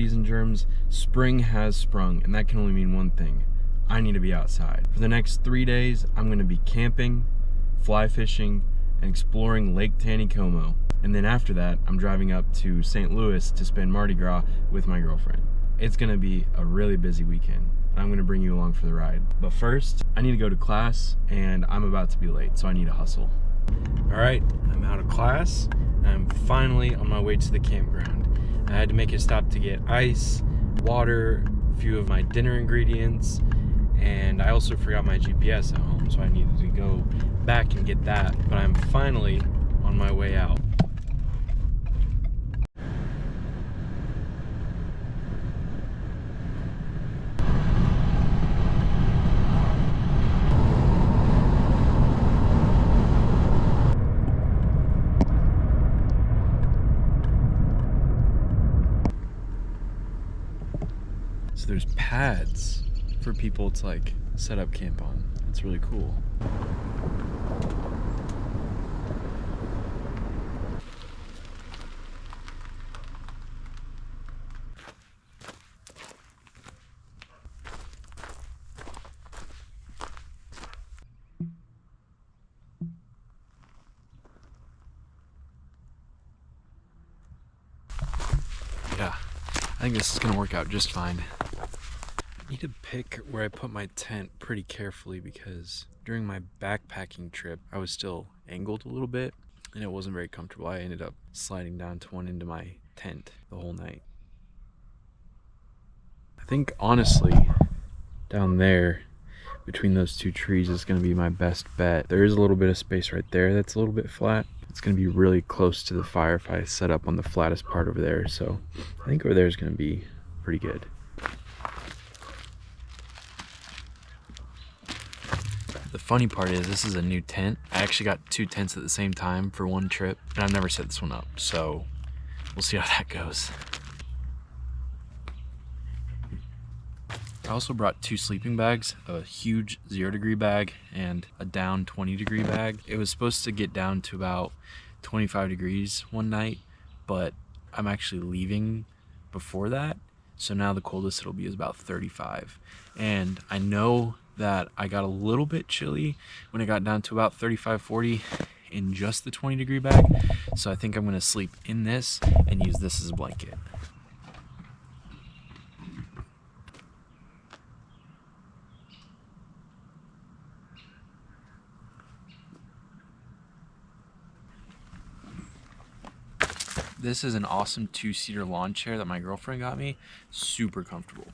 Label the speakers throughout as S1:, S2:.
S1: fleas and germs. Spring has sprung, and that can only mean one thing. I need to be outside. For the next 3 days, I'm gonna be camping, fly fishing, and exploring Lake Taneycomo. And then after that, I'm driving up to St. Louis to spend Mardi Gras with my girlfriend. It's gonna be a really busy weekend. I'm gonna bring you along for the ride. But first, I need to go to class, and I'm about to be late, so I need to hustle. All right, I'm out of class, and I'm finally on my way to the campground. I had to make a stop to get ice, water, a few of my dinner ingredients, and I also forgot my GPS at home, so I needed to go back and get that. But I'm finally on my way out. So there's pads for people to like set up camp on. It's really cool. Yeah, I think this is gonna work out just fine. I need to pick where I put my tent pretty carefully because during my backpacking trip, I was still angled a little bit and it wasn't very comfortable. I ended up sliding down to one end of my tent the whole night. I think honestly, down there between those two trees is gonna be my best bet. There is a little bit of space right there that's a little bit flat. It's gonna be really close to the fire if I set up on the flattest part over there. So I think over there is gonna be pretty good. The funny part is this is a new tent. I actually got 2 tents at the same time for one trip, and I've never set this one up, so we'll see how that goes. I also brought 2 sleeping bags, a huge 0-degree bag and a down 20-degree bag. It was supposed to get down to about 25 degrees one night, but I'm actually leaving before that, so now the coldest it'll be is about 35. And I know that I got a little bit chilly when it got down to about 35, 40 in just the 20-degree bag. So I think I'm gonna sleep in this and use this as a blanket. This is an awesome 2-seater lawn chair that my girlfriend got me. Super comfortable.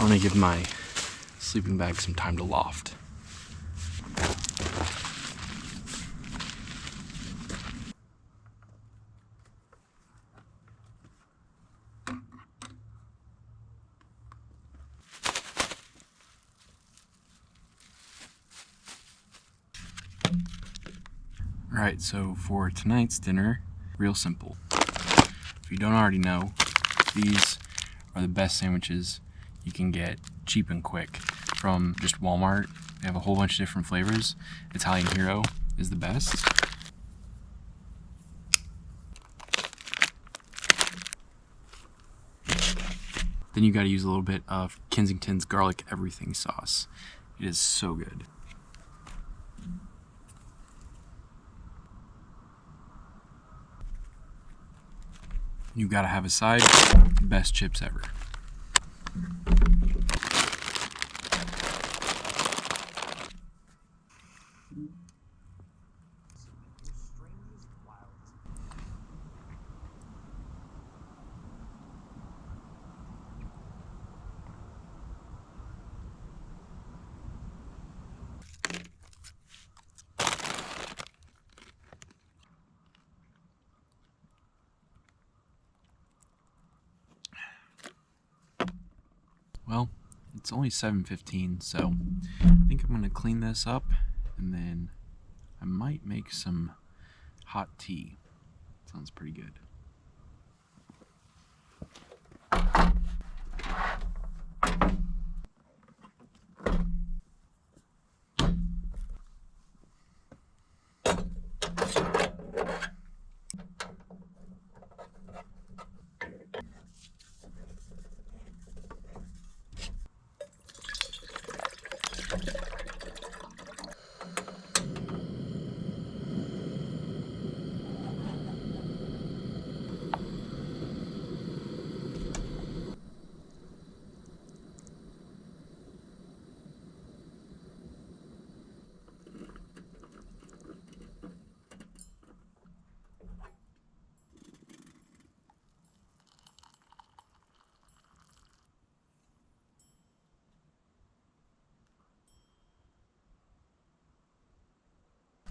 S1: want to give my sleeping bag some time to loft. Alright, so for tonight's dinner, real simple. If you don't already know, these are the best sandwiches you can get cheap and quick from just Walmart. They have a whole bunch of different flavors. Italian Hero is the best. Then you gotta use a little bit of Kensington's garlic everything sauce. It is so good. You gotta have a side, best chips ever. Well, it's only 7:15, so I think I'm gonna clean this up and then I might make some hot tea. Sounds pretty good.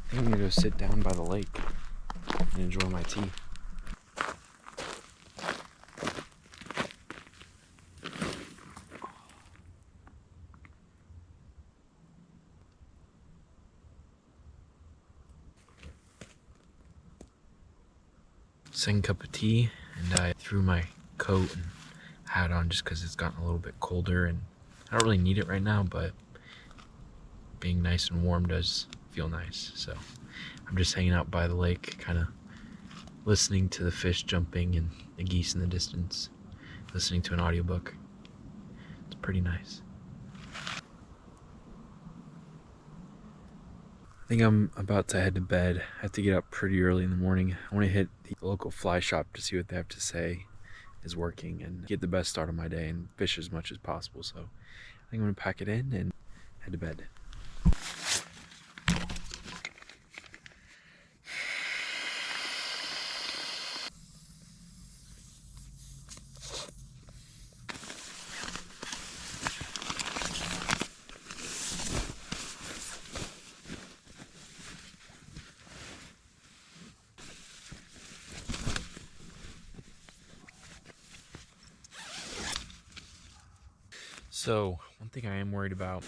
S1: I think I'm gonna go sit down by the lake and enjoy my tea. Second cup of tea, and I threw my coat and hat on just because it's gotten a little bit colder, and I don't really need it right now, but being nice and warm does feel nice. So I'm just hanging out by the lake, kind of listening to the fish jumping and the geese in the distance, listening to an audiobook. It's pretty nice. I think I'm about to head to bed. I have to get up pretty early in the morning. I want to hit the local fly shop to see what they have to say is working and get the best start of my day and fish as much as possible. So I think I'm going to pack it in and head to bed. So one thing I am worried about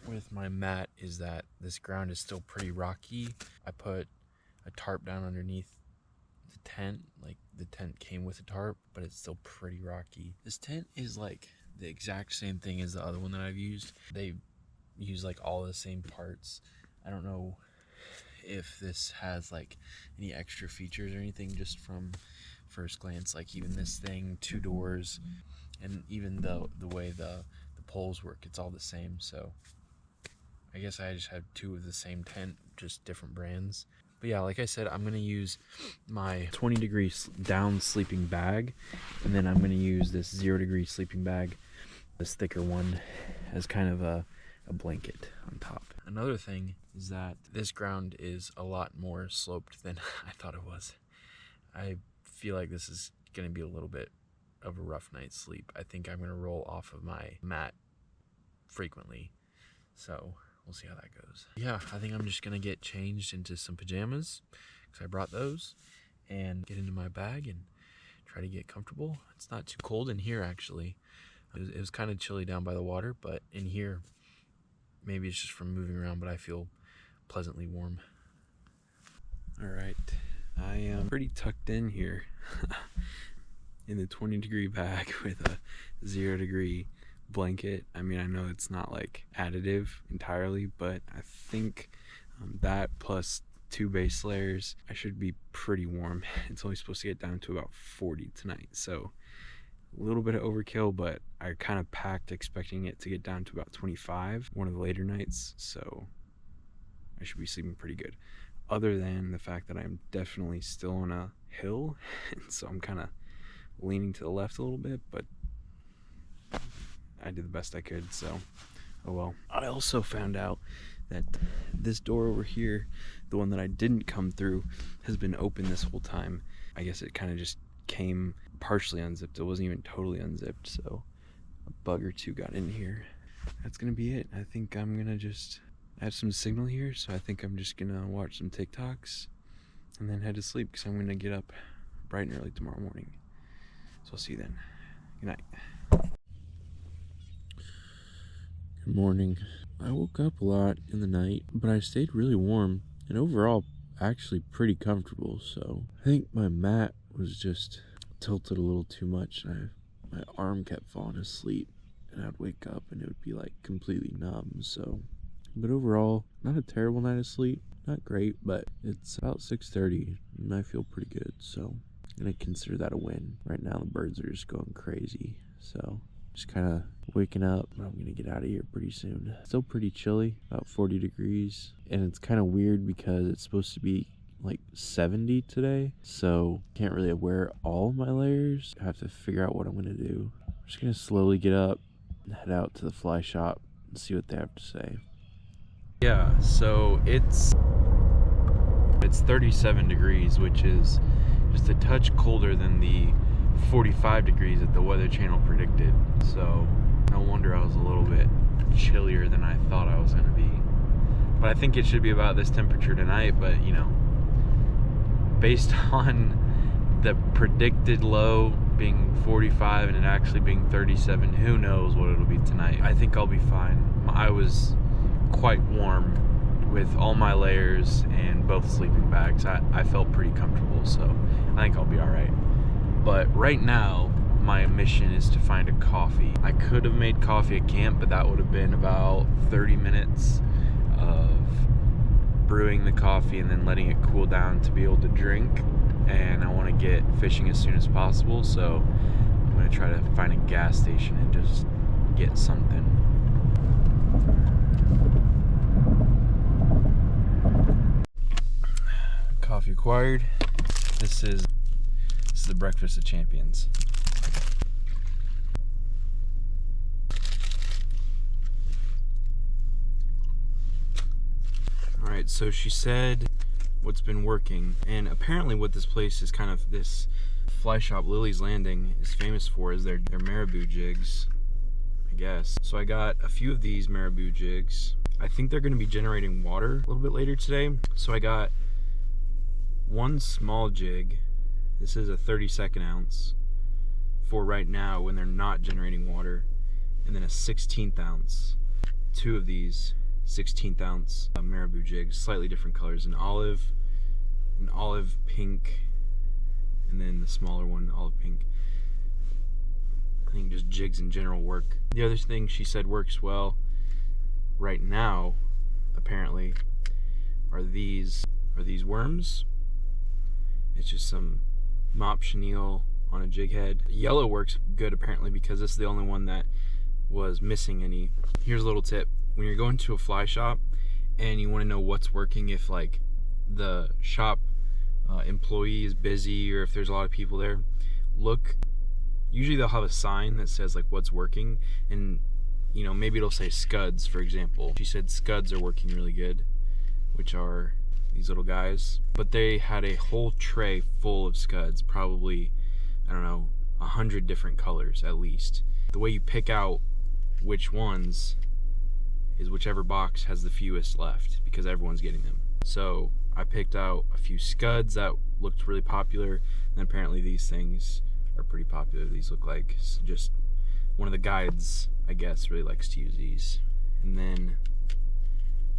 S1: with my mat is that this ground is still pretty rocky. I put a tarp down underneath the tent, like the tent came with a tarp, but it's still pretty rocky. This tent is like the exact same thing as the other one that I've used. They use like all the same parts. I don't know if this has like any extra features or anything just from first glance, like even this thing, 2 doors, and even the way the poles work, it's all the same. So I guess I just have 2 of the same tent, just different brands. But yeah, like I said, I'm gonna use my 20 degree down sleeping bag, and then I'm gonna use this 0 degree sleeping bag, this thicker one, as kind of a blanket on top. Another thing is that this ground is a lot more sloped than I thought it was. I feel like this is gonna be a little bit of a rough night's sleep. I think I'm gonna roll off of my mat
S2: frequently. So we'll see how that goes. Yeah, I think I'm just gonna get changed into some pajamas because I brought those, and get into my bag and try to get comfortable. It's not too cold in here actually. It was kind of chilly down by the water, but in here, maybe it's just from moving around, but I feel pleasantly warm. All right, I am pretty tucked in here in the 20-degree bag with a 0-degree blanket. I mean, I know it's not like additive entirely, but I think that plus 2 base layers, I should be pretty warm. It's only supposed to get down to about 40 tonight, so a little bit of overkill, but I kind of packed expecting it to get down to about 25 one of the later nights, so I should be sleeping pretty good, other than the fact that I'm definitely still on a hill, and so I'm kind of leaning to the left a little bit, but I did the best I could, so oh well. I also found out that this door over here, the one that I didn't come through, has been open this whole time. I guess it kind of just came partially unzipped. It wasn't even totally unzipped, so a bug or two got in here. That's gonna be it. I think I'm gonna just have some signal here, so I think I'm just gonna watch some TikToks and then head to sleep because I'm gonna get up bright and early tomorrow morning. So I'll see you then. Good night. Good morning. I woke up a lot in the night, but I stayed really warm and overall actually pretty comfortable. So I think my mat was just tilted a little too much. My arm kept falling asleep, and I'd wake up and it would be like completely numb. So, but overall, not a terrible night of sleep. Not great, but it's about 6:30 and I feel pretty good. So I'm gonna consider that a win. Right now the birds are just going crazy. So just kind of waking up. I'm gonna get out of here pretty soon. Still pretty chilly, about 40 degrees. And it's kind of weird because it's supposed to be like 70 today. So can't really wear all my layers. I have to figure out what I'm gonna do. I'm just gonna slowly get up and head out to the fly shop and see what they have to say. Yeah, so it's 37 degrees, which is just a touch colder than the 45 degrees that the Weather Channel predicted. So no wonder I was a little bit chillier than I thought I was going to be. But I think it should be about this temperature tonight, but you know, based on the predicted low being 45 and it actually being 37, who knows what it'll be tonight. I think I'll be fine. I was quite warm with all my layers and both sleeping bags. I felt pretty comfortable, so I think I'll be all right. But right now, my mission is to find a coffee. I could have made coffee at camp, but that would have been about 30 minutes of brewing the coffee and then letting it cool down to be able to drink. And I want to get fishing as soon as possible, so I'm going to try to find a gas station and just get something. Coffee acquired. This is the breakfast of champions. All right, so she said what's been working, and apparently what this place is kind of, this fly shop, Lily's Landing, is famous for is their marabou jigs, I guess. So I got a few of these marabou jigs. I think they're going to be generating water a little bit later today. So I got one small jig. This is a 32nd ounce for right now when they're not generating water, and then a 16th ounce. Two of these 16th ounce marabou jigs, slightly different colors, an olive pink, and then the smaller one, olive pink. I think just jigs in general work. The other thing she said works well right now, apparently, are these worms. It's just some mop chenille on a jig head. Yellow works good apparently because this is the only one that was missing any. Here's a little tip. When you're going to a fly shop and you want to know what's working, if like the shop employee is busy or if there's a lot of people there, look. Usually they'll have a sign that says like what's working, and you know, maybe it'll say scuds, for example. She said scuds are working really good, which are these little guys. But they had a whole tray full of scuds, probably, I don't know, 100 different colors at least. The way you pick out which ones
S1: is whichever box has the fewest left, because everyone's getting them. So I picked out a few scuds that looked really popular, and apparently these things are pretty popular. These look like just one of the guides, I guess, really likes to use these. And then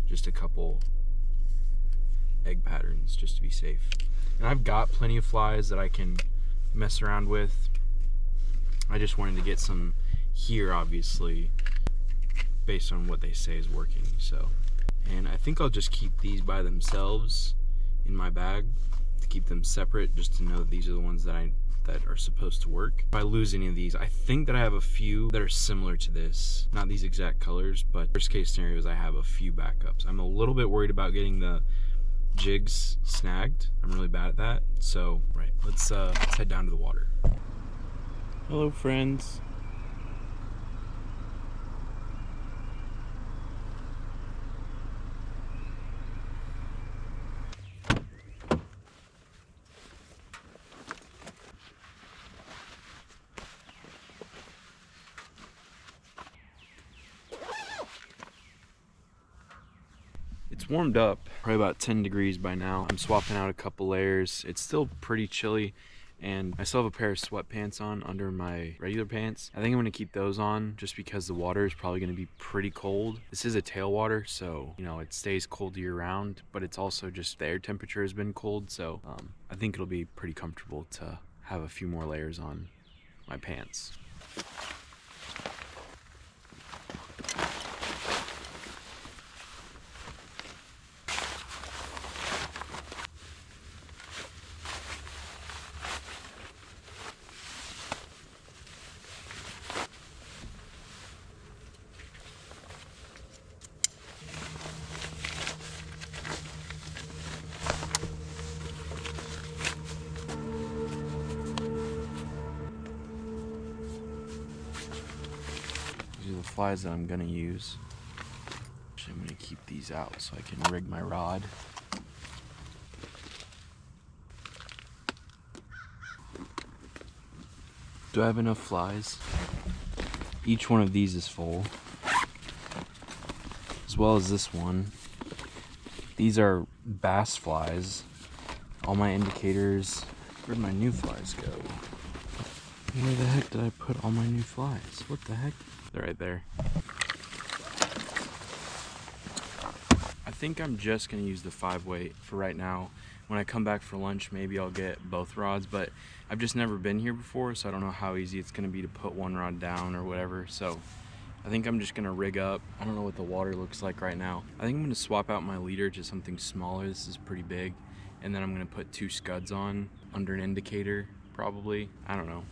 S1: just a couple egg patterns just to be safe. And I've got plenty of flies that I can mess around with. I just wanted to get some here, obviously, based on what they say is working. So, and I think I'll just keep these by themselves in my bag to keep them separate, just to know that these are the ones that are supposed to work. If I lose any of these, I think that I have a few that are similar to this, not these exact colors, but worst case scenarios, I have a few backups. I'm a little bit worried about getting the jigs snagged. I'm really bad at that. So, right, let's head down to the water. Hello, friends. It's warmed up, probably about 10 degrees by now. I'm swapping out a couple layers. It's still pretty chilly, and I still have a pair of sweatpants on under my regular pants. I think I'm gonna keep those on just because the water is probably gonna be pretty cold. This is a tailwater, so you know it stays cold year round, but it's also just the air temperature has been cold, so I think it'll be pretty comfortable to have a few more layers on my pants. These are the flies that I'm gonna use. Actually, I'm gonna keep these out so I can rig my rod. Do I have enough flies? Each one of these is full, as well as this one. These are bass flies. All my indicators. Where'd my new flies go? Where the heck did I put all my new flies? What the heck? They're right there. I think I'm just gonna use the 5-weight for right now. When I come back for lunch, maybe I'll get both rods, but I've just never been here before, so I don't know how easy it's gonna be to put one rod down or whatever. So I think I'm just gonna rig up. I don't know what the water looks like right now. I think I'm gonna swap out my leader to something smaller. This is pretty big. And then I'm gonna put 2 scuds on under an indicator, probably. I don't know.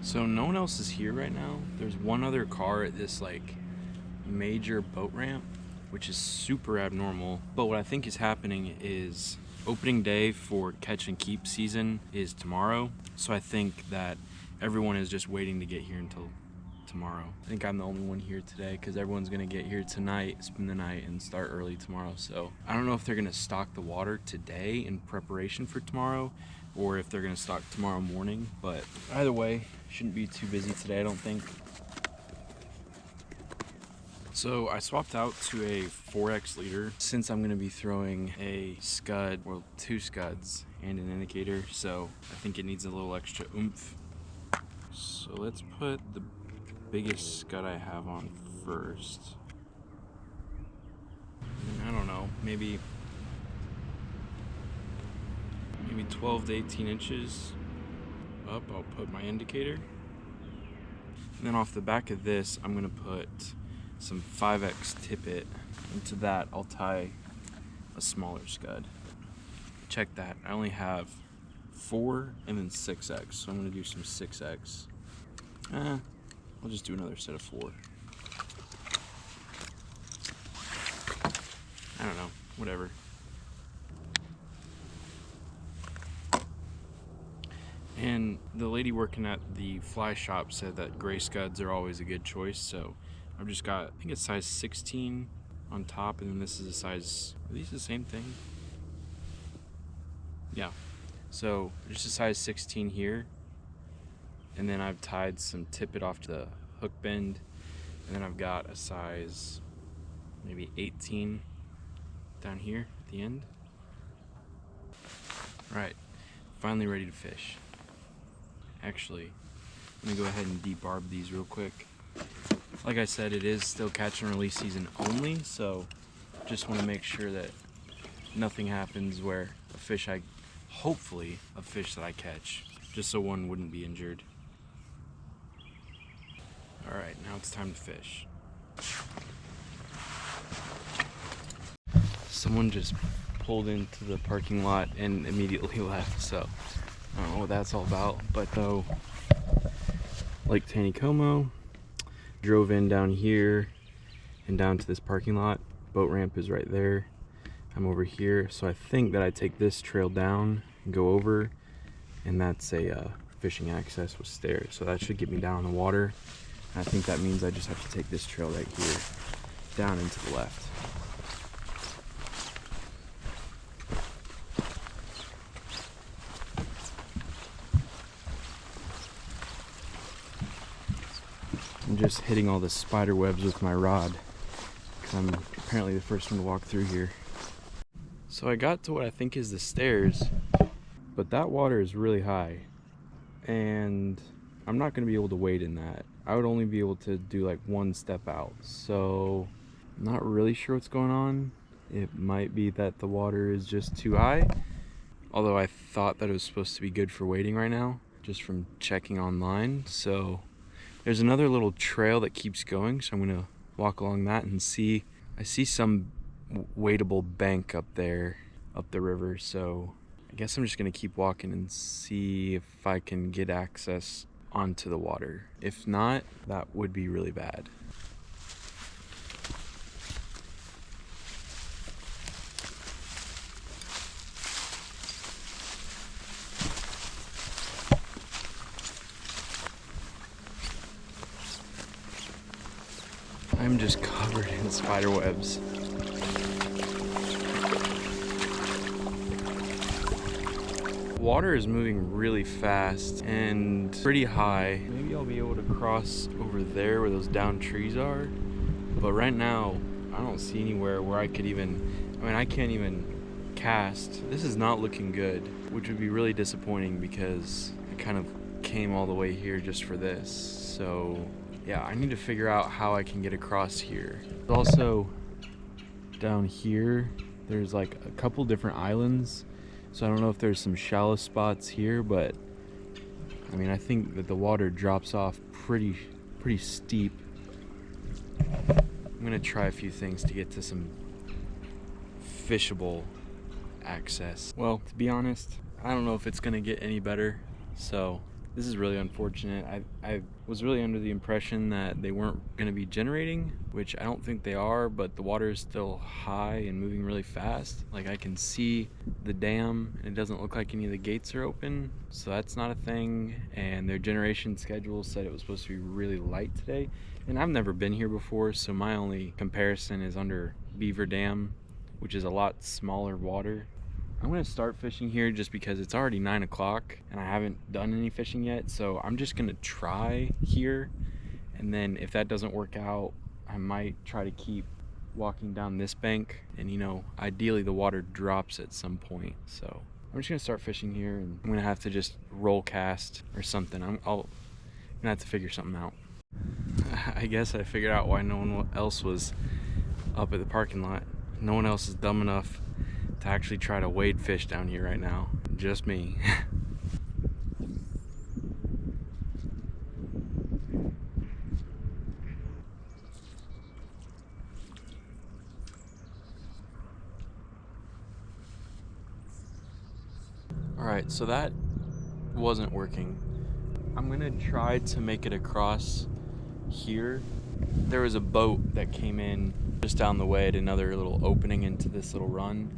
S1: So no one else is here right now. There's one other car at this like major boat ramp, which is super abnormal. But what I think is happening is opening day for catch and keep season is tomorrow. So I think that everyone is just waiting to get here until tomorrow. I think I'm the only one here today because everyone's gonna get here tonight, spend the night, and start early tomorrow. So I don't know if they're gonna stock the water today in preparation for tomorrow, or if they're gonna stock tomorrow morning, but either way, shouldn't be too busy today, I don't think. So I swapped out to a 4X leader since I'm gonna be throwing a scud, well, 2 scuds and an indicator, so I think it needs a little extra oomph. So let's put the biggest scud I have on first. I don't know, maybe 12 to 18 inches up. I'll put my indicator. And then off the back of this, I'm gonna put some 5X tippet. Into that, I'll tie a smaller scud. Check that, I only have 4 and then 6X, so I'm gonna do some 6X. I'll just do another set of 4. I don't know, whatever. And the lady working at the fly shop said that gray scuds are always a good choice, so I've just got, I think it's size 16 on top, and then this is a size, are these the same thing? Yeah, so just a size 16 here, and then I've tied some tippet off to the hook bend, and then I've got a size maybe 18 down here at the end. All right, finally ready to fish. Actually, let me go ahead and debarb these real quick. Like I said, it is still catch and release season only, so just want to make sure that nothing happens where hopefully a fish that I catch, just so one wouldn't be injured. All right, now it's time to fish. Someone just pulled into the parking lot and immediately left, so I don't know what that's all about. But though, Lake Taneycomo, drove in down here and down to this parking lot. Boat ramp is right there. I'm over here, so I think that I take this trail down and go over, and that's a fishing access with stairs, so that should get me down in the water. And I think that means I just have to take this trail right here down and to the left. I'm just hitting all the spider webs with my rod because I'm apparently the first one to walk through here. So I got to what I think is the stairs, but that water is really high and I'm not going to be able to wade in that. I would only be able to do like one step out, so I'm not really sure what's going on. It might be that the water is just too high, although I thought that it was supposed to be good for wading right now just from checking online. So there's another little trail that keeps going, so I'm going to walk along that and see. I see some wadable bank up there, up the river, so I guess I'm just going to keep walking and see if I can get access onto the water. If not, that would be really bad. I'm just covered in spider webs. Water is moving really fast and pretty high. Maybe I'll be able to cross over there where those downed trees are. But right now, I don't see anywhere where I could even, I can't even cast. This is not looking good, which would be really disappointing because I kind of came all the way here just for this. So yeah, I need to figure out how I can get across here. Also, down here, there's like a couple different islands. So I don't know if there's some shallow spots here, but I mean, I think that the water drops off pretty steep. I'm gonna try a few things to get to some fishable access. Well, to be honest, I don't know if it's gonna get any better, so this is really unfortunate. I was really under the impression that they weren't gonna be generating, which I don't think they are, but the water is still high and moving really fast. Like, I can see the dam and it doesn't look like any of the gates are open, so that's not a thing. And their generation schedule said it was supposed to be really light today. And I've never been here before, so my only comparison is under Beaver Dam, which is a lot smaller water. I'm gonna start fishing here just because it's already 9 o'clock and I haven't done any fishing yet, so I'm just gonna try here, and then if that doesn't work out, I might try to keep walking down this bank, and you know, ideally the water drops at some point. So I'm just gonna start fishing here, and I'm gonna have to just roll cast or something. I'm gonna have to figure something out. I guess I figured out why no one else was up at the parking lot. No one else is dumb enough to actually try to wade fish down here right now. Just me. Alright, so that wasn't working. I'm gonna try to make it across here. There was a boat that came in just down the way at another little opening into this little run.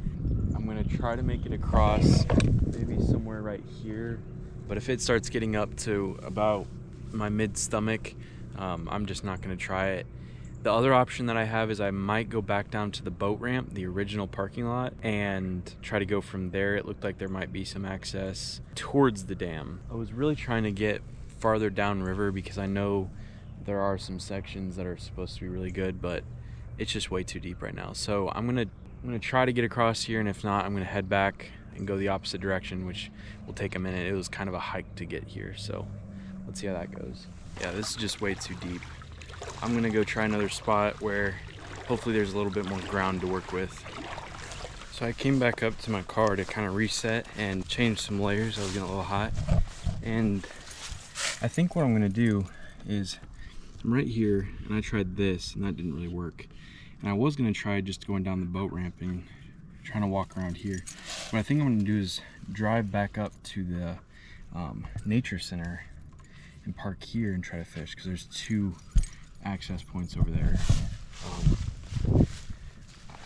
S1: I'm gonna try to make it across, maybe somewhere right here. But if it starts getting up to about my mid-stomach, I'm just not gonna try it. The other option that I have is I might go back down to the boat ramp, the original parking lot, and try to go from there. It looked like there might be some access towards the dam. I was really trying to get farther downriver because I know there are some sections that are supposed to be really good, but it's just way too deep right now. So I'm gonna try to get across here, and if not, I'm gonna head back and go the opposite direction, which will take a minute. It was kind of a hike to get here, so let's see how that goes. Yeah, this is just way too deep. I'm gonna go try another spot where hopefully there's a little bit more ground to work with. So I came back up to my car to kind of reset and change some layers. I was getting a little hot, and I think what I'm gonna do is I'm right here, and I tried this and that didn't really work. And I was gonna try just going down the boat ramping, trying to walk around here. What I think I'm gonna do is drive back up to the nature center and park here and try to fish, because there's 2 access points over there.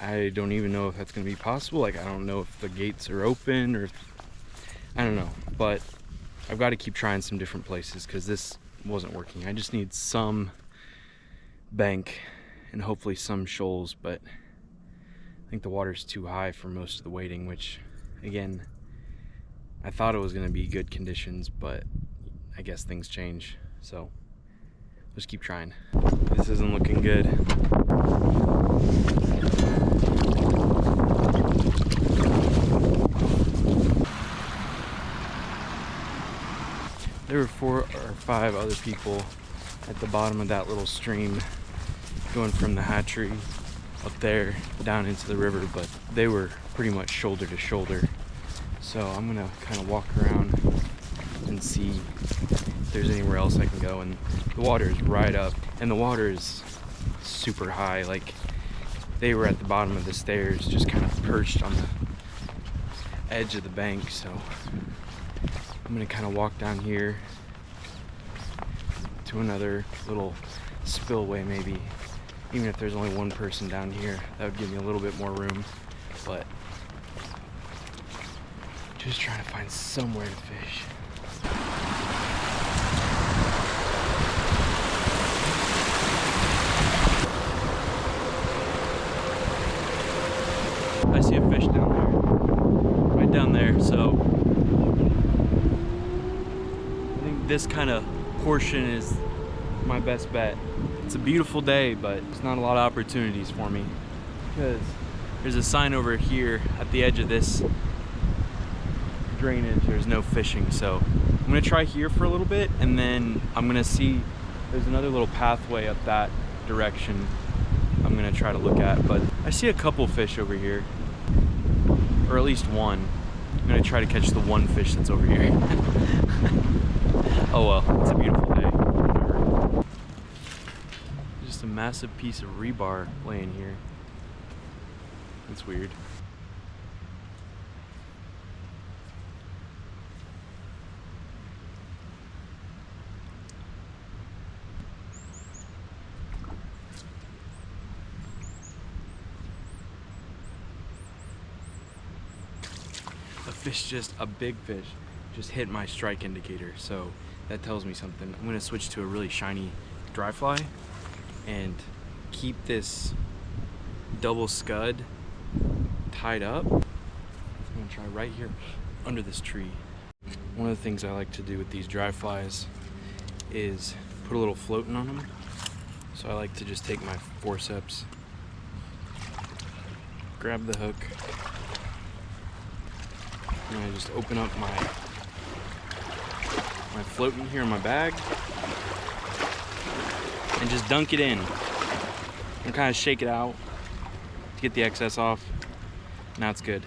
S1: I don't even know if that's gonna be possible. Like, I don't know if the gates are open or I don't know, but I've got to keep trying some different places because this wasn't working. I just need some bank and hopefully some shoals, but I think the water's too high for most of the wading, which again, I thought it was going to be good conditions, but I guess things change, so let's keep trying. This isn't looking good. There were 4 or 5 other people at the bottom of that little stream going from the hatchery up there down into the river, but they were pretty much shoulder to shoulder. So I'm gonna kind of walk around and see if there's anywhere else I can go. And the water is right up, and the water is super high. Like, they were at the bottom of the stairs, just kind of perched on the edge of the bank. So I'm gonna kind of walk down here to another little spillway, maybe. Even if there's only one person down here, that would give me a little bit more room. But just trying to find somewhere to fish. I see a fish down there, right down there. So I think this kind of portion is my best bet. It's a beautiful day, but there's not a lot of opportunities for me because there's a sign over here at the edge of this drainage. There's no fishing, so I'm gonna try here for a little bit, and then I'm gonna see there's another little pathway up that direction I'm gonna try to look at. But I see a couple fish over here, or at least one. I'm gonna try to catch the one fish that's over here. Oh well, it's a beautiful day. Whatever. Just a massive piece of rebar laying here. It's weird. A big fish just hit my strike indicator, so that tells me something. I'm gonna switch to a really shiny dry fly and keep this double scud tied up. I'm gonna try right here under this tree. One of the things I like to do with these dry flies is put a little floating on them. So I like to just take my forceps, grab the hook, and I just open up my floating here in my bag and just dunk it in and kind of shake it out to get the excess off. Now it's good.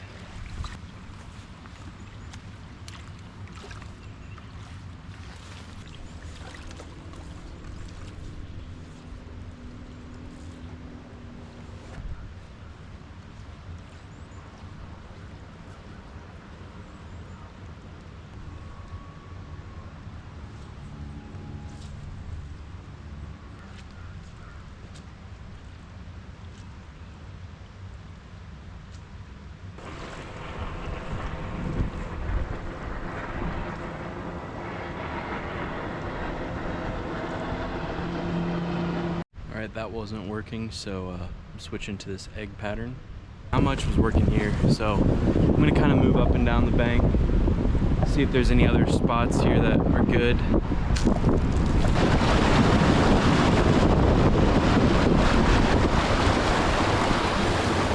S1: Alright, that wasn't working, so I'm switching to this egg pattern. Not much was working here, so I'm going to kind of move up and down the bank, See if there's any other spots here that are good.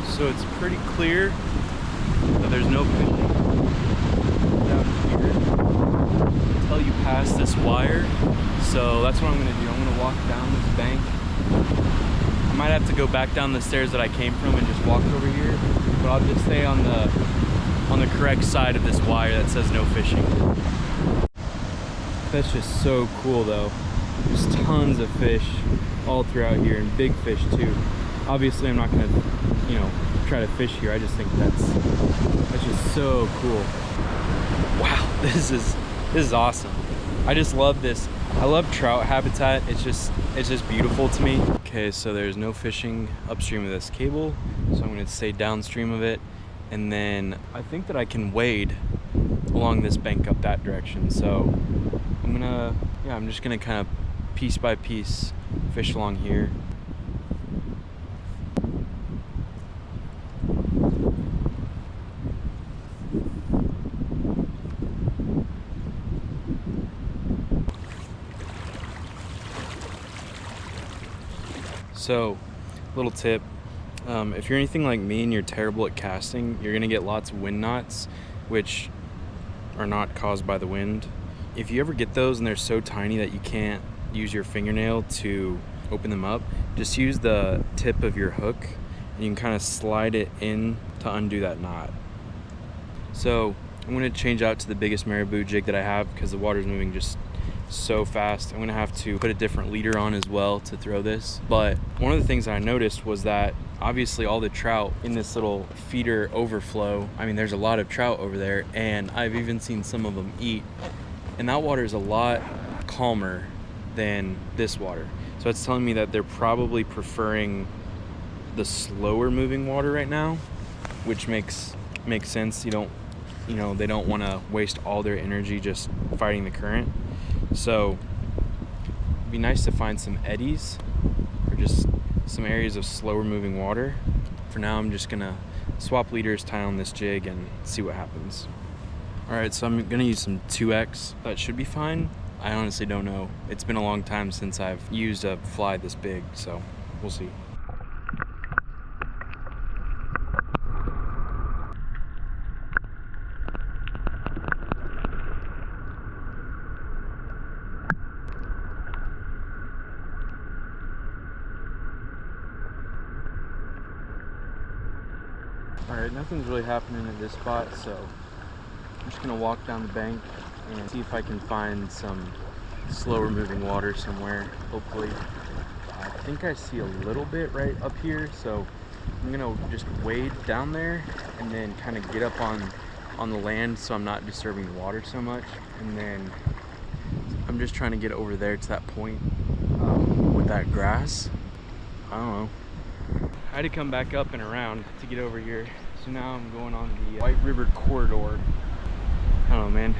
S1: So it's pretty clear that there's no fishing down here until you pass this wire. So that's what I'm gonna do. I'm gonna walk down this bank. I might have to go back down the stairs that I came from and just walk over here, but I'll just stay on the correct side of this wire that says no fishing. That's just so cool though. There's tons of fish all throughout here, and big fish too. Obviously I'm not gonna, you know, try to fish here. I just think that's just so cool. Wow, this is awesome. I just love this. I love trout habitat. It's just beautiful to me. Okay, so there's no fishing upstream of this cable, so I'm gonna stay downstream of it, and then I think that I can wade along this bank up that direction. So I'm just gonna kind of piece by piece fish along here. So, little tip, if you're anything like me and you're terrible at casting, you're gonna get lots of wind knots, which are not caused by the wind. If you ever get those and they're so tiny that you can't use your fingernail to open them up, just use the tip of your hook and you can kind of slide it in to undo that knot. So I'm gonna change out to the biggest marabou jig that I have because the water's moving just so fast. I'm gonna have to put a different leader on as well to throw this. But one of the things that I noticed was that obviously all the trout in this little feeder overflow, I mean, there's a lot of trout over there, and I've even seen some of them eat, and that water is a lot calmer than this water. So it's telling me that they're probably preferring the slower moving water right now, which makes sense. They don't want to waste all their energy just fighting the current. So it'd be nice to find some eddies or just some areas of slower moving water. For now, I'm just gonna swap leaders, tie on this jig, and see what happens. All right, so I'm gonna use some 2X. That should be fine. I honestly don't know. It's been a long time since I've used a fly this big, so we'll see. Alright, nothing's really happening at this spot, so I'm just gonna walk down the bank and see if I can find some slower moving water somewhere, hopefully. I think I see a little bit right up here, so I'm gonna just wade down there and then kind of get up on the land so I'm not disturbing the water so much. And then I'm just trying to get over there to that point with that grass. I don't know. I had to come back up and around to get over here. So now I'm going on the White River corridor. I don't know, man.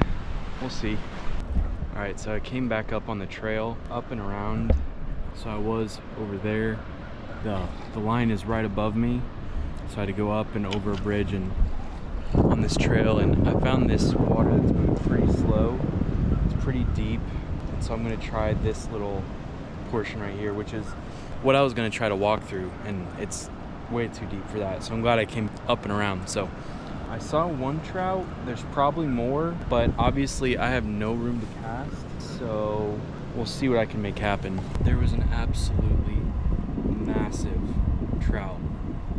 S1: We'll see. All right, so I came back up on the trail, up and around. So I was over there. The line is right above me. So I had to go up and over a bridge and on this trail, and I found this water that's moving pretty slow. It's pretty deep. And so I'm gonna try this little portion right here, which is what I was gonna try to walk through, and it's way too deep for that. So I'm glad I came up and around. So I saw one trout. There's probably more, but obviously I have no room to cast. So we'll see what I can make happen. There was an absolutely massive trout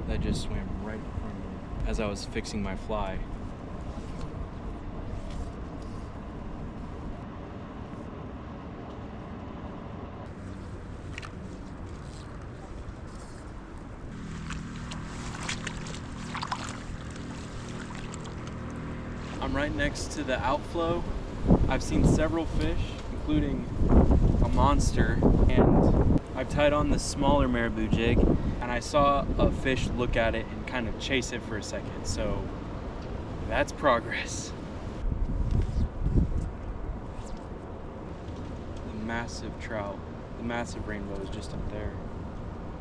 S1: that just swam right in front of me as I was fixing my fly. I'm right next to the outflow. I've seen several fish, including a monster, and I've tied on the smaller marabou jig, and I saw a fish look at it and kind of chase it for a second, so that's progress. The massive trout, the massive rainbow is just up there.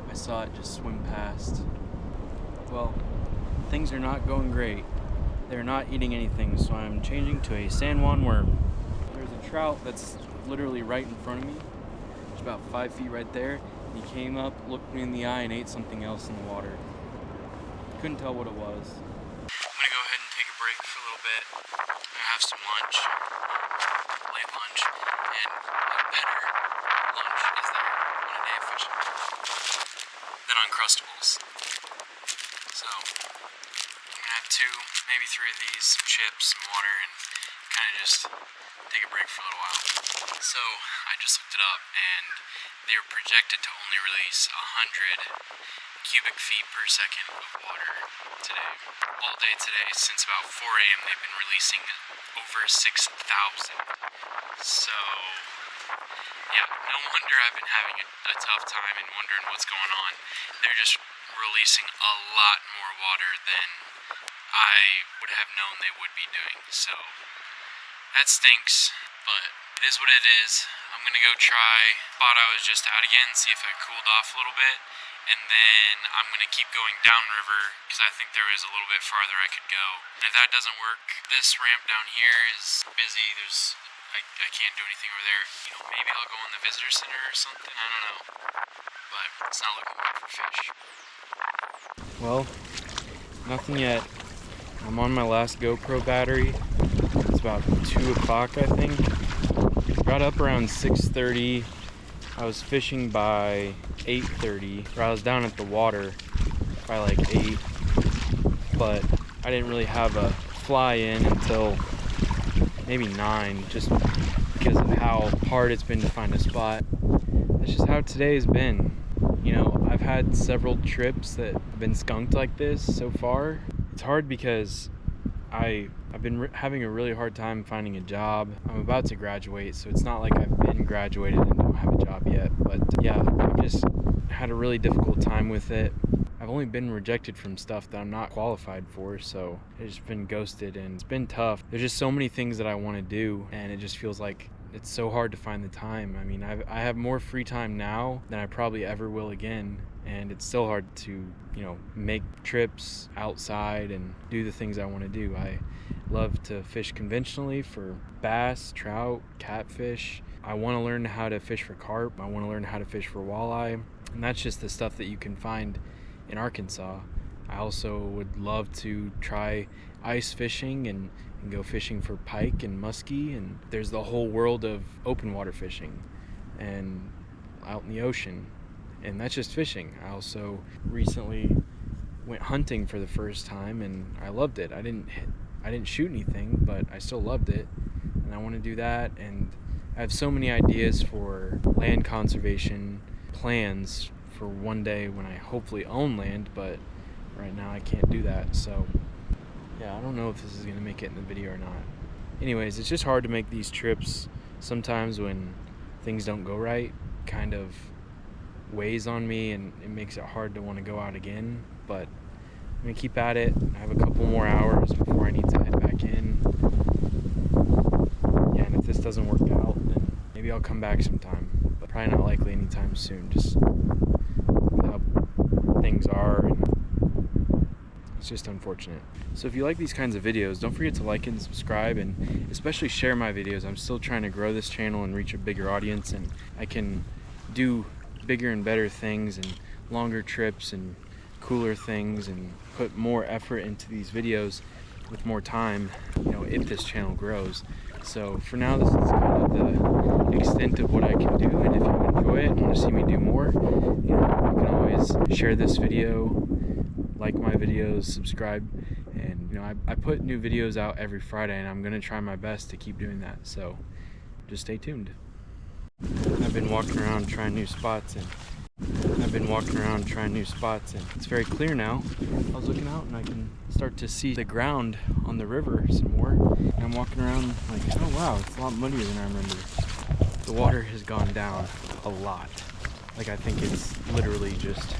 S1: I saw it just swim past. Well, things are not going great. they're not eating anything, so I'm changing to a San Juan worm. There's a trout that's literally right in front of me. It's about 5 feet right there. And he came up, looked me in the eye, and ate something else in the water. Couldn't tell what it was. I'm gonna go ahead and take a break for a little bit. I have some lunch, late lunch, and a better lunch is there on a day of fishing than Uncrustables. So I'm gonna have 2, maybe 3 of these, some chips, some water, and kind of just take a break for a little while. So I just looked it up, and they are projected to only release 100 cubic feet per second of water today. All day today, since about 4 a.m. they've been releasing over 6,000. So yeah, no wonder I've been having a tough time and wondering what's going on. They're just releasing a lot more water than I would have known they would be doing. So that stinks, but it is what it is. I'm gonna go try the spot I was just at again, see if I cooled off a little bit, and then I'm gonna keep going downriver because I think there is a little bit farther I could go. And if that doesn't work, this ramp down here is busy. I can't do anything over there. You know, maybe I'll go in the visitor center or something. I don't know, but it's not looking good for fish. Well, nothing yet. I'm on my last GoPro battery. It's about 2 o'clock, I think. Got up around 6:30. I was fishing by 8:30. I was down at the water by like 8, but I didn't really have a fly in until maybe 9, just because of how hard it's been to find a spot. That's just how today's been. You know, I've had several trips that have been skunked like this so far. It's hard because I've been having a really hard time finding a job. I'm about to graduate, so it's not like I've been graduated and don't have a job yet. But yeah, I've just had a really difficult time with it. I've only been rejected from stuff that I'm not qualified for, so it's just been ghosted and it's been tough. There's just so many things that I want to do, and it just feels like it's so hard to find the time. I mean, I have more free time now than I probably ever will again, and it's still hard to, you know, make trips outside and do the things I want to do. I love to fish conventionally for bass, trout, catfish. I want to learn how to fish for carp. I want to learn how to fish for walleye, and that's just the stuff that you can find in Arkansas. I also would love to try ice fishing and go fishing for pike and muskie, and there's the whole world of open water fishing and out in the ocean, and that's just fishing. I also recently went hunting for the first time, and I loved it. I didn't shoot anything, but I still loved it, and I want to do that. And I have so many ideas for land conservation plans for one day when I hopefully own land, but right now I can't do that. So yeah, I don't know if this is gonna make it in the video or not. Anyways, it's just hard to make these trips sometimes when things don't go right. Kind of weighs on me, and it makes it hard to want to go out again, but I'm gonna keep at it. I have a couple more hours before I need to head back in. Yeah, and if this doesn't work out, then maybe I'll come back sometime, but probably not likely anytime soon, just how things are, and it's just unfortunate. So if you like these kinds of videos, don't forget to like and subscribe, and especially share my videos. I'm still trying to grow this channel and reach a bigger audience, and I can do bigger and better things and longer trips and cooler things and put more effort into these videos with more time, you know, if this channel grows. So for now, this is kind of the extent of what I can do, and if you enjoy it and want to see me do more, you know, you can always share this video, like my videos, subscribe, and you know, I put new videos out every Friday, and I'm gonna try my best to keep doing that, so just stay tuned. I've been walking around trying new spots, and it's very clear now. I was looking out and I can start to see the ground on the river some more. And I'm walking around like, oh wow, it's a lot muddier than I remember. The water has gone down a lot. Like, I think it's literally just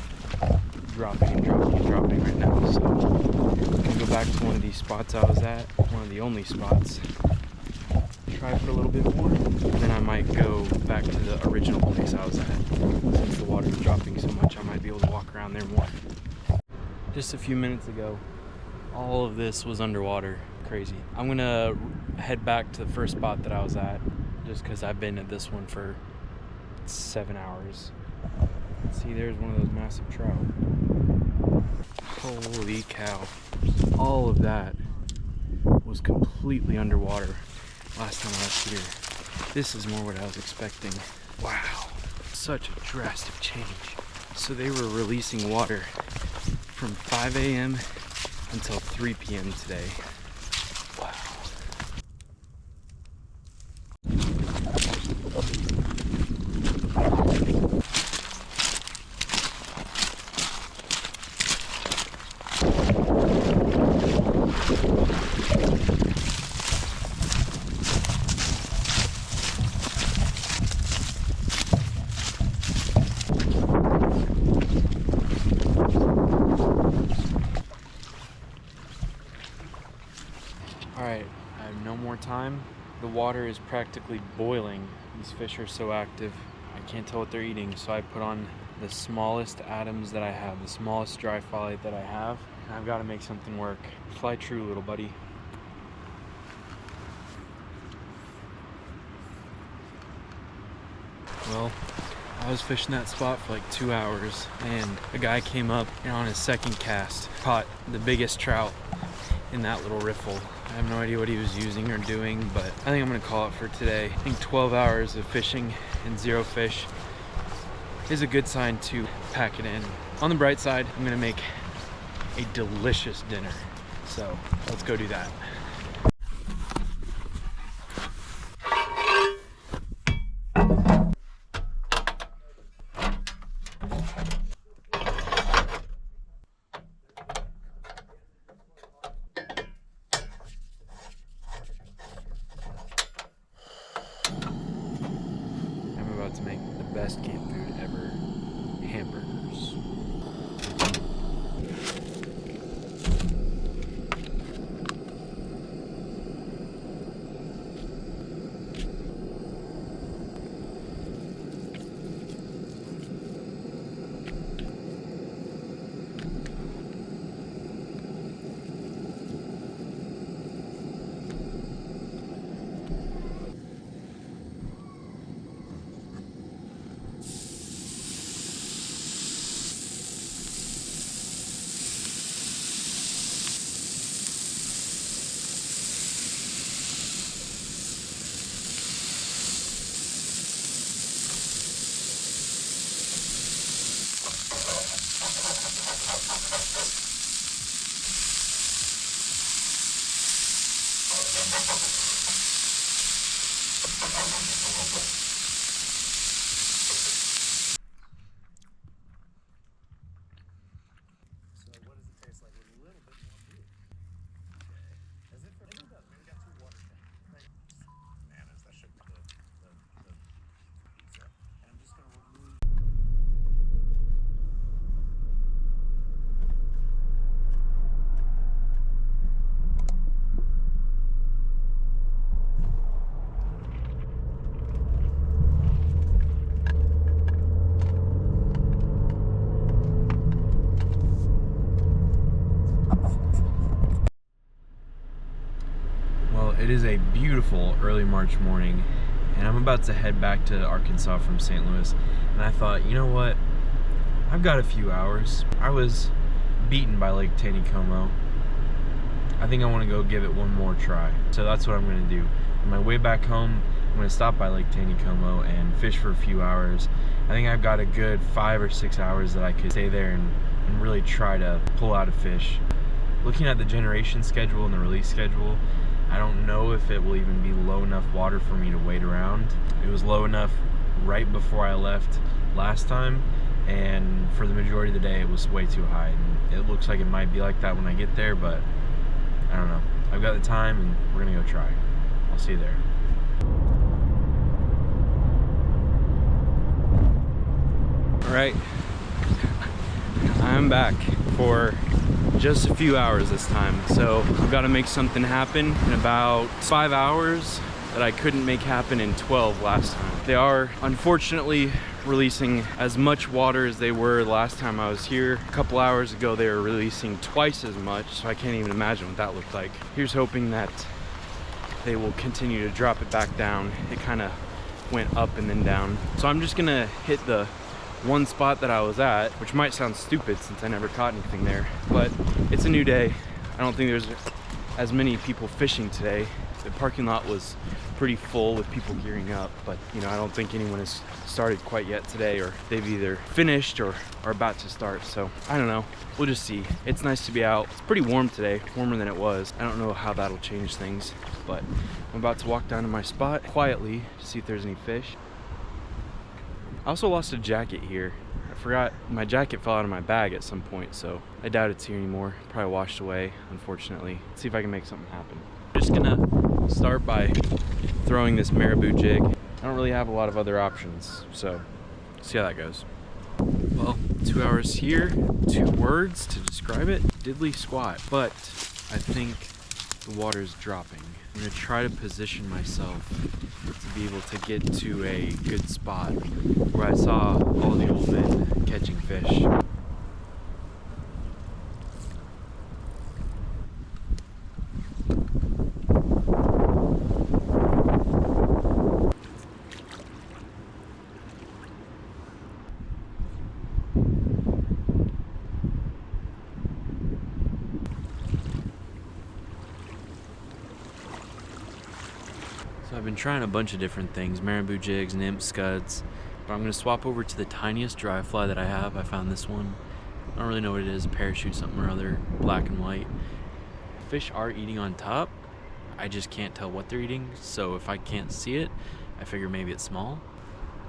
S1: dropping right now. So I'm gonna go back to one of these spots I was at, one of the only spots. Try for a little bit more, then I might go back to the original place I was at. Since the water's dropping so much, I might be able to walk around there more. Just a few minutes ago, All of this was underwater. Crazy. I'm gonna head back to the first spot that I was at, just because I've been at this one for 7 hours. See, there's one of those massive trout. Holy cow. All of that was completely underwater last time I was here. This is more what I was expecting. Wow, such a drastic change. So they were releasing water from 5 a.m. until 3 p.m. today. Wow. Alright, I have no more time. The water is practically boiling. These fish are so active. I can't tell what they're eating, so I put on the smallest atoms that I have, the smallest dry fly that I have, and I've got to make something work. Fly true, little buddy. Well, I was fishing that spot for like 2 hours, and a guy came up and on his second cast caught the biggest trout in that little riffle. I have no idea what he was using or doing, but I think I'm gonna call it for today. I think 12 hours of fishing and 0 fish is a good sign to pack it in. On the bright side, I'm gonna make a delicious dinner. So let's go do that. To make the best camp food ever, hamburgers. It is a beautiful early March morning, and I'm about to head back to Arkansas from St. Louis, and I thought, you know what, I've got a few hours. I was beaten by Lake Taneycomo. I think I want to go give it one more try, so that's what I'm going to do. On my way back home, I'm going to stop by Lake Taneycomo and fish for a few hours. I think I've got a good 5 or 6 hours that I could stay there and really try to pull out a fish. Looking at the generation schedule and the release schedule, I don't know if it will even be low enough water for me to wait around. It was low enough right before I left last time, and for the majority of the day it was way too high. And it looks like it might be like that when I get there, but I don't know. I've got the time and we're gonna go try. I'll see you there. All right, I'm back for just a few hours this time. So I've got to make something happen in about 5 hours. that I couldn't make happen in 12 last time. They are unfortunately releasing as much water as they were last time I was here. A couple hours ago they were releasing twice as much, so I can't even imagine what that looked like. Here's hoping that they will continue to drop it back down. It kind of went up and then down. So I'm just gonna hit the one spot that I was at, which might sound stupid since I never caught anything there, but it's a new day. I don't think there's as many people fishing today. The parking lot was pretty full with people gearing up, but you know, I don't think anyone has started quite yet today, or they've either finished or are about to start. So I don't know, we'll just see. It's nice to be out. It's pretty warm today, warmer than it was. I don't know how that'll change things, but I'm about to walk down to my spot quietly to see if there's any fish. I also lost a jacket here. I forgot my jacket fell out of my bag at some point, so I doubt it's here anymore. Probably washed away, unfortunately. Let's see if I can make something happen. I'm just gonna start by throwing this marabou jig. I don't really have a lot of other options, so see how that goes. Well, 2 hours here, 2 words to describe it. Diddly squat, but I think the water's dropping. I'm gonna try to position myself to be able to get to a good spot where I saw all the old men catching fish. I've been trying a bunch of different things, marabou jigs, nymph, scuds, but I'm going to swap over to the tiniest dry fly that I have. I found this one. I don't really know what it is, parachute something or other, black and white. Fish are eating on top. I just can't tell what they're eating, so if I can't see it, I figure maybe it's small.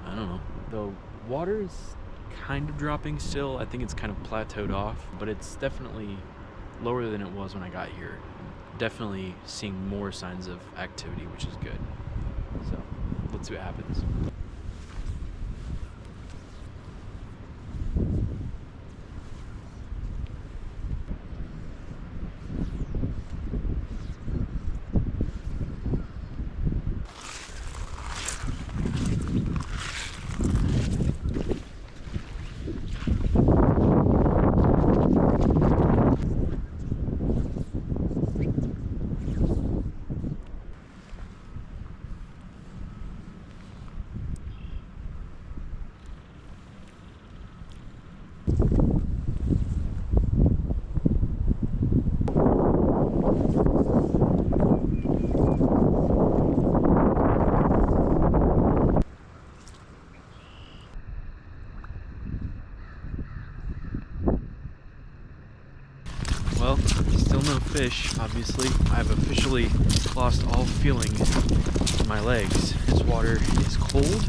S1: I don't know. The water is kind of dropping still. I think it's kind of plateaued off, but it's definitely lower than it was when I got here. Definitely seeing more signs of activity, which is good. So let's see what happens. Well, still no fish, obviously. I've officially lost all feeling in my legs. This water is cold,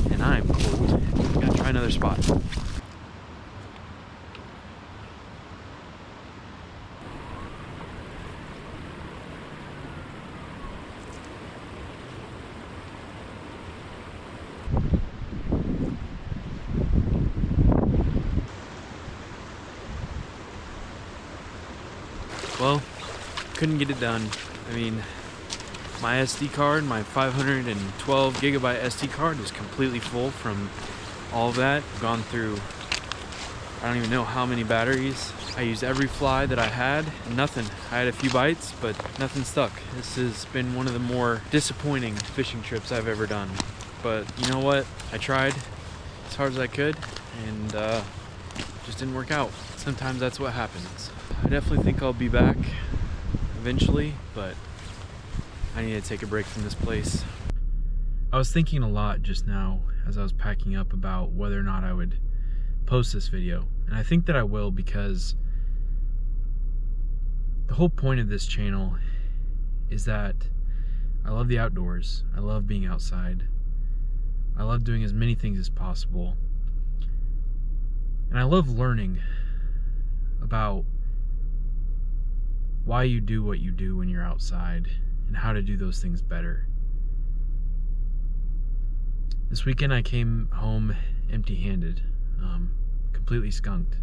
S1: and I'm cold. We gotta try another spot. Well, couldn't get it done. I mean, my SD card, my 512 gigabyte SD card is completely full from all of that. I've gone through, I don't even know how many batteries. I used every fly that I had, and nothing. I had a few bites, but nothing stuck. This has been one of the more disappointing fishing trips I've ever done. But you know what? I tried as hard as I could, and just didn't work out. Sometimes that's what happens. I definitely think I'll be back eventually, but I need to take a break from this place. I was thinking a lot just now as I was packing up about whether or not I would post this video, and I think that I will, because the whole point of this channel is that I love the outdoors. I love being outside. I love doing as many things as possible, and I love learning about why you do what you do when you're outside and how to do those things better. This weekend I came home empty-handed, completely skunked.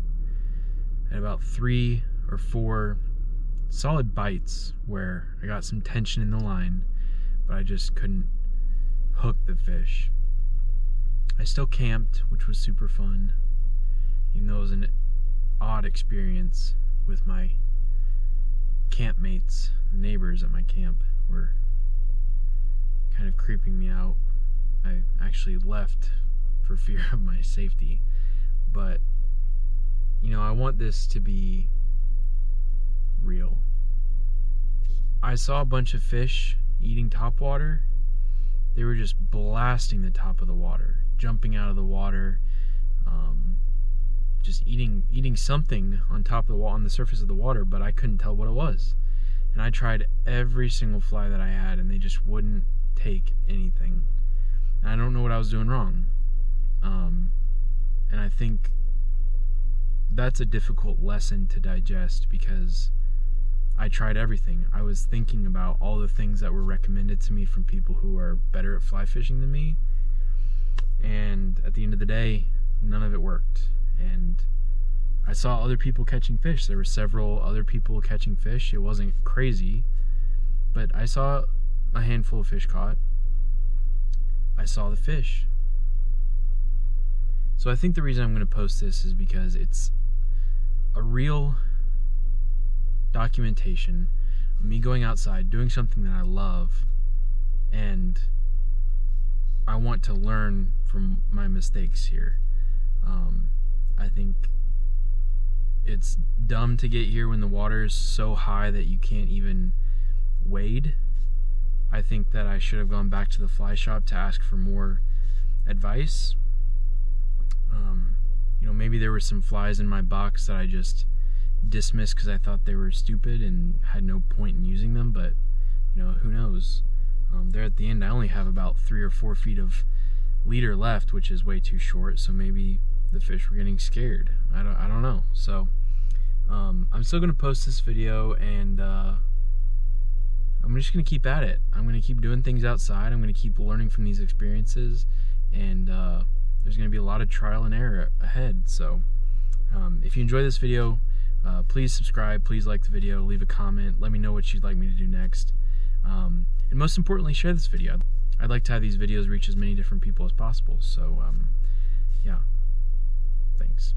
S1: I had about 3 or 4 solid bites where I got some tension in the line, but I just couldn't hook the fish. I still camped, which was super fun, even though it was an odd experience with my campmates. The neighbors at my camp were kind of creeping me out. I actually left for fear of my safety, but you know, I want this to be real. I saw a bunch of fish eating topwater. They were just blasting the top of the water, jumping out of the water, just eating something on top of the on the surface of the water, but I couldn't tell what it was. And I tried every single fly that I had, and they just wouldn't take anything. And I don't know what I was doing wrong. And I think that's a difficult lesson to digest, because I tried everything. I was thinking about all the things that were recommended to me from people who are better at fly fishing than me, and at the end of the day, none of it worked. And I saw other people catching fish. There were several other people catching fish. It wasn't crazy, but I saw a handful of fish caught. I saw the fish. So I think the reason I'm going to post this is because it's a real documentation of me going outside, doing something that I love, and I want to learn from my mistakes here. I think it's dumb to get here when the water is so high that you can't even wade. I think that I should have gone back to the fly shop to ask for more advice. You know, maybe there were some flies in my box that I just dismissed because I thought they were stupid and had no point in using them, but you know, who knows. There at the end I only have about 3 or 4 feet of leader left, which is way too short, so maybe the fish were getting scared. I don't know. So I'm still gonna post this video, and I'm just gonna keep at it. I'm gonna keep doing things outside. I'm gonna keep learning from these experiences, and there's gonna be a lot of trial and error ahead. So if you enjoy this video, please subscribe, please like the video, leave a comment, let me know what you'd like me to do next, and most importantly, share this video. I'd like to have these videos reach as many different people as possible. So yeah, thanks.